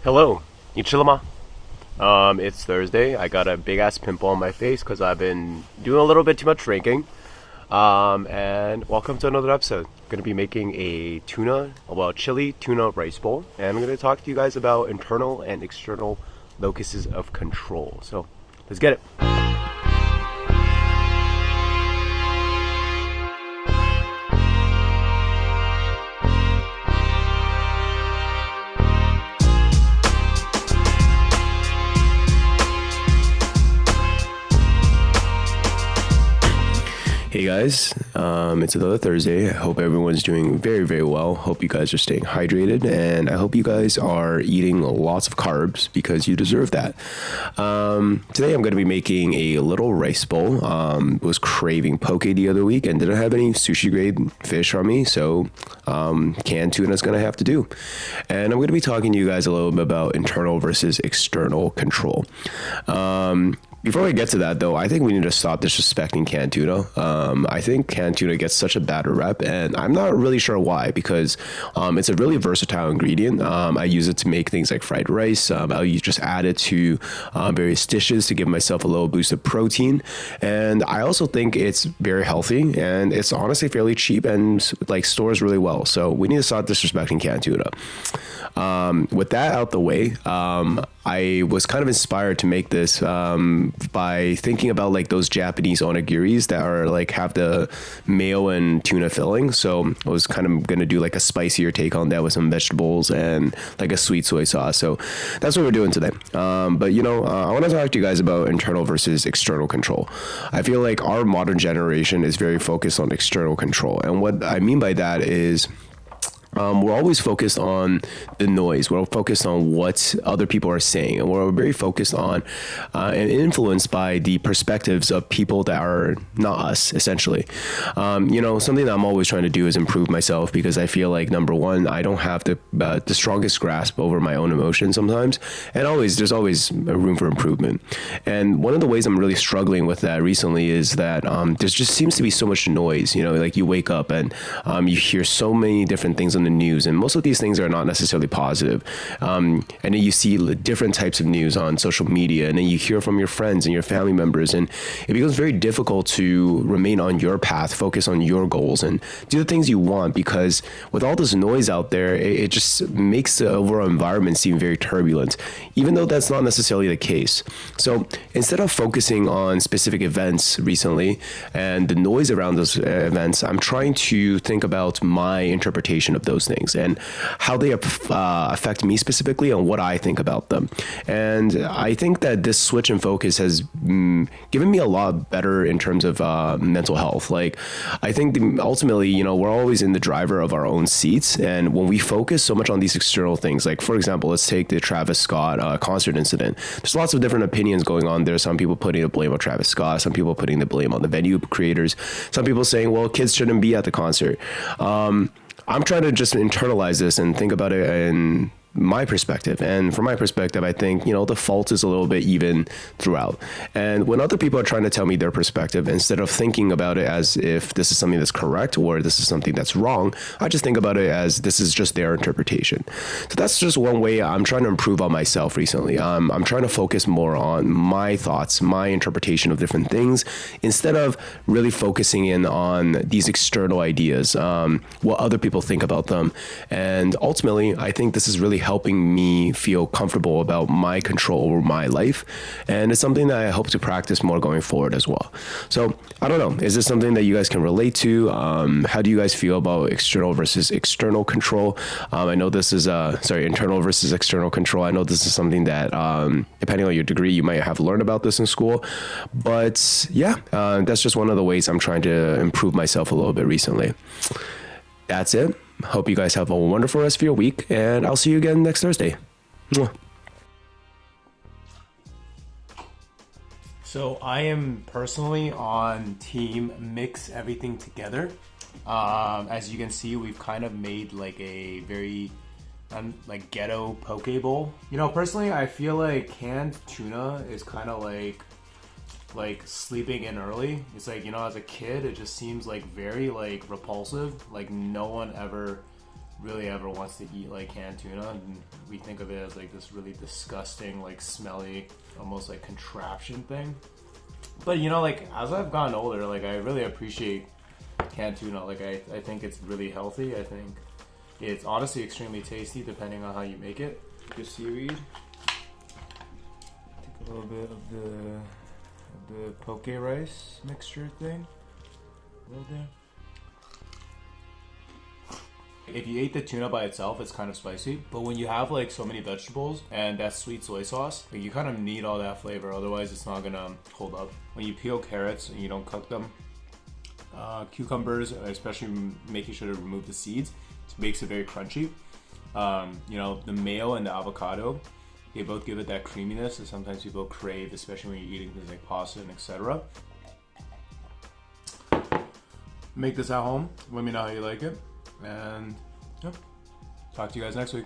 Hello, Ichilama. It's Thursday. I got a big ass pimple on my face because I've been doing a little bit too much drinking. And welcome to another episode. I'm gonna be making a chili tuna rice bowl, and I'm gonna talk to you guys about internal and external locuses of control. So let's get it. Hey guys, it's another Thursday. I hope everyone's doing very, very well. Hope you guys are staying hydrated, and I hope you guys are eating lots of carbs because you deserve that. Today I'm going to be making a little rice bowl. Was craving poke the other week and didn't have any sushi grade fish on me, so canned tuna is going to have to do. And I'm going to be talking to you guys a little bit about internal versus external control. Before we get to that, though, I think we need to stop disrespecting canned tuna. I think canned tuna gets such a bad rep, and I'm not really sure why, because it's a really versatile ingredient. I use it to make things like fried rice. I'll just add it to various dishes to give myself a little boost of protein. And I also think it's very healthy, and it's honestly fairly cheap and like stores really well. So we need to stop disrespecting canned tuna. With that out the way, I was kind of inspired to make this by thinking about like those Japanese onigiris that are like have the mayo and tuna filling. So I was kind of gonna do like a spicier take on that with some vegetables and like a sweet soy sauce. So that's what we're doing today. But I want to talk to you guys about internal versus external control. I feel like our modern generation is very focused on external control, and what I mean by that is we're always focused on the noise. We're focused on what other people are saying, and we're very focused on and influenced by the perspectives of people that are not us, essentially. Something that I'm always trying to do is improve myself, because I feel like, number one, I don't have the strongest grasp over my own emotions sometimes, and there's always room for improvement. And one of the ways I'm really struggling with that recently is that there just seems to be so much noise. Like you wake up and you hear so many different things on the news, and most of these things are not necessarily positive. And then you see different types of news on social media, and then you hear from your friends and your family members, and it becomes very difficult to remain on your path, focus on your goals, and do the things you want, because with all this noise out there, it just makes the overall environment seem very turbulent, even though that's not necessarily the case. So instead of focusing on specific events recently and the noise around those events, I'm trying to think about my interpretation of those things and how they affect me specifically and what I think about them. And I think that this switch in focus has given me a lot better in terms of mental health. Like, I think ultimately, we're always in the driver of our own seats. And when we focus so much on these external things, like, for example, let's take the Travis Scott concert incident. There's lots of different opinions going on there. Some people putting the blame on Travis Scott, some people putting the blame on the venue creators, some people saying, well, kids shouldn't be at the concert. I'm trying to just internalize this and think about it in my perspective. And from my perspective, I think, the fault is a little bit even throughout. And when other people are trying to tell me their perspective, instead of thinking about it as if this is something that's correct or this is something that's wrong, I just think about it as this is just their interpretation. So that's just one way I'm trying to improve on myself recently. I'm trying to focus more on my thoughts, my interpretation of different things, instead of really focusing in on these external ideas, what other people think about them. And ultimately, I think this is really helping me feel comfortable about my control over my life, and it's something that I hope to practice more going forward as well. So I don't know, is this something that you guys can relate to? How do you guys feel about internal versus external control? I know this is internal versus external control. I know this is something that depending on your degree, you might have learned about this in school, but yeah, that's just one of the ways I'm trying to improve myself a little bit recently. That's it. Hope you guys have a wonderful rest of your week, and I'll see you again next Thursday. Mwah. So I am personally on team mix everything together. As you can see, we've kind of made like a very like ghetto poke bowl. Personally, I feel like canned tuna is kind of like sleeping in early. It's like, as a kid, it just seems like very like repulsive. Like no one ever really ever wants to eat like canned tuna, and we think of it as like this really disgusting, like smelly, almost like contraption thing. But you know, like as I've gotten older, like I really appreciate canned tuna. Like I think it's really healthy. I think it's honestly extremely tasty depending on how you make it. Just seaweed. Take a little bit of the poke rice mixture thing. A little bit. If you ate the tuna by itself, it's kind of spicy. But when you have like so many vegetables and that sweet soy sauce, like, you kind of need all that flavor. Otherwise, it's not gonna hold up. When you peel carrots and you don't cook them, cucumbers, especially making sure to remove the seeds, it makes it very crunchy. You know, the mayo and the avocado, they both give it that creaminess that sometimes people crave, especially when you're eating things like pasta and etc. Make this at home. Let me know how you like it. And yeah, talk to you guys next week.